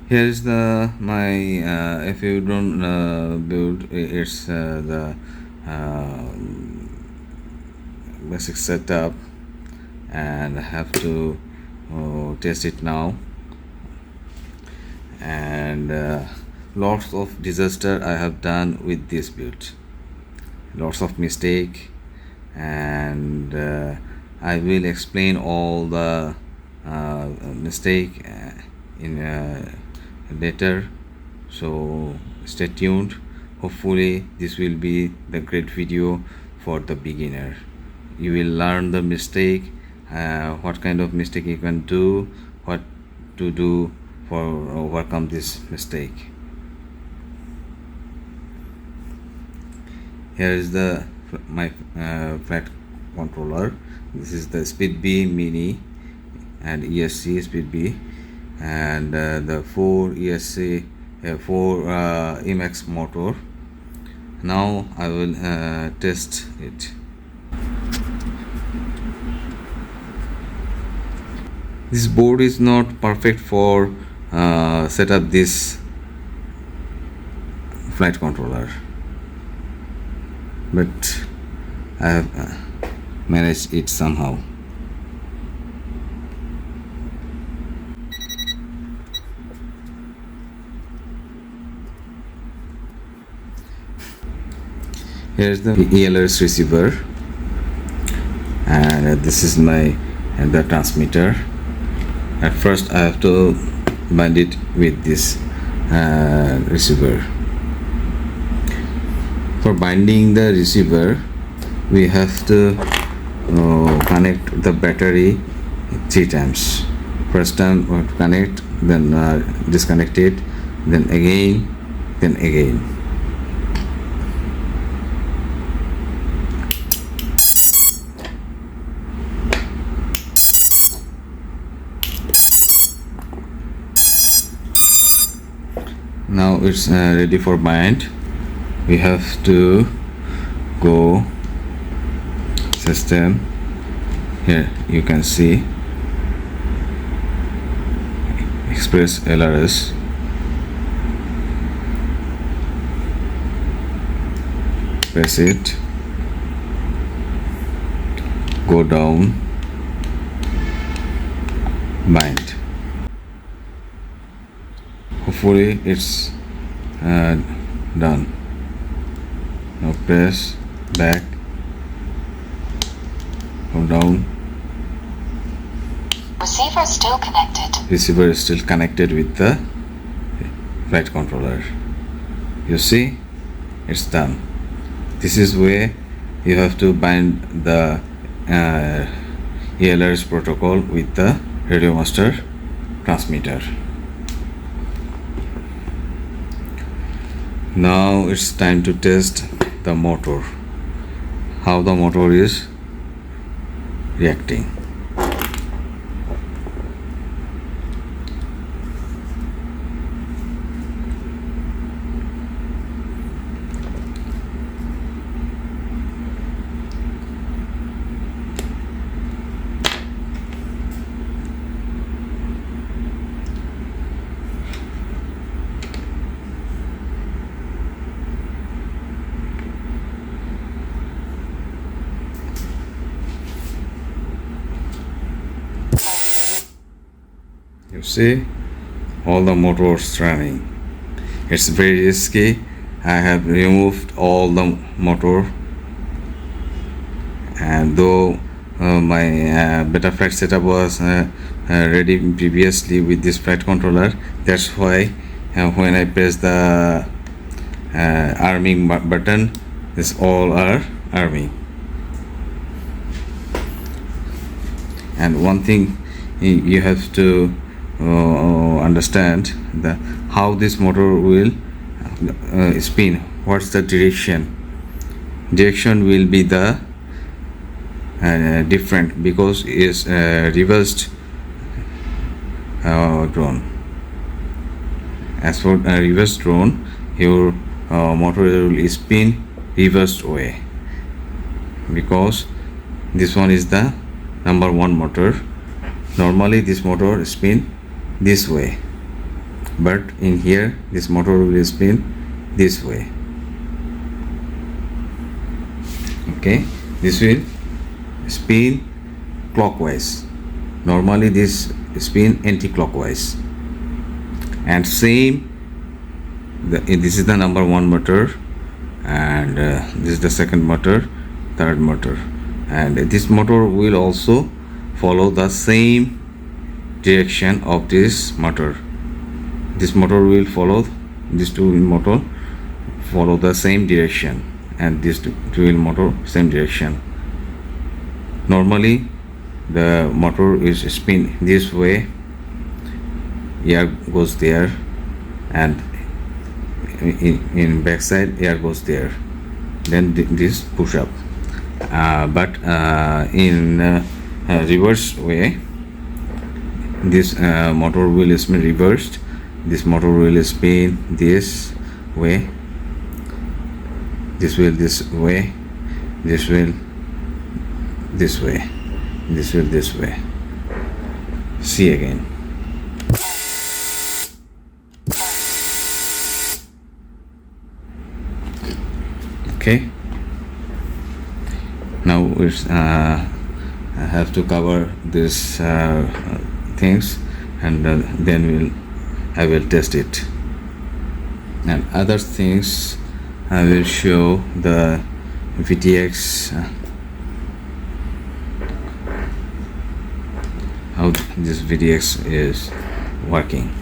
Here is the my if you don't build it's the uh, basic setup, and I have to test it now. And lots of disaster I have done with this build, lots of mistake, and I will explain all the mistake in later, so stay tuned. Hopefully this will be the great video for the beginner. You will learn the mistake, what kind of mistake you can do, what to do for overcome this mistake. Here is the my flight controller. This is the SpeedyBee Mini and ESC SpeedyBee, and the 4 ESC 4 Emax motor. Now I will test it. This board is not perfect for set up this flight controller, but I have managed it somehow. Here's the ELRS receiver, and this is my the transmitter. At first I have to bind it with this receiver. For binding the receiver, we have to connect the battery 3 times. First time connect, then disconnect it, then again, then again. Now it's ready for bind. We have to go system. Here you can see express LRS. Press it, go down, bind. Hopefully it's done. Now press back, go down. Receiver still connected. Receiver is still connected with the flight controller. You see, it's done. This is where you have to bind the ELRS protocol with the radio master transmitter. Now it's time to test the motor, how the motor is reacting. You see, all the motors running. It's very risky. I have removed all the motor, and though my Betaflight setup was ready previously with this flight controller, that's why when I press the arming button, this all are arming. And one thing you have to understand the how this motor will spin. What's the direction will be the different, because it's reversed drone. As for reverse drone, your motor will spin reversed way, because this one is the number 1 motor. Normally this motor spin this way, but in here this motor will spin this way. Okay, this will spin clockwise. Normally this spin anti-clockwise. And same, this is the number 1 motor, and this is the second motor, third motor, and this motor will also follow the same direction of this motor. This motor will follow, this two-wheel motor follow the same direction, and this two-wheel motor same direction. Normally the motor is spin this way, air goes there, and in backside air goes there, then this push up. But in reverse way, this motor will spin reversed. This motor will spin this way, this will this way, this will this way, this will this way. See again. Okay, now it's I have to cover this things, and then I will test it, and other things I will show the VTX, how this VTX is working.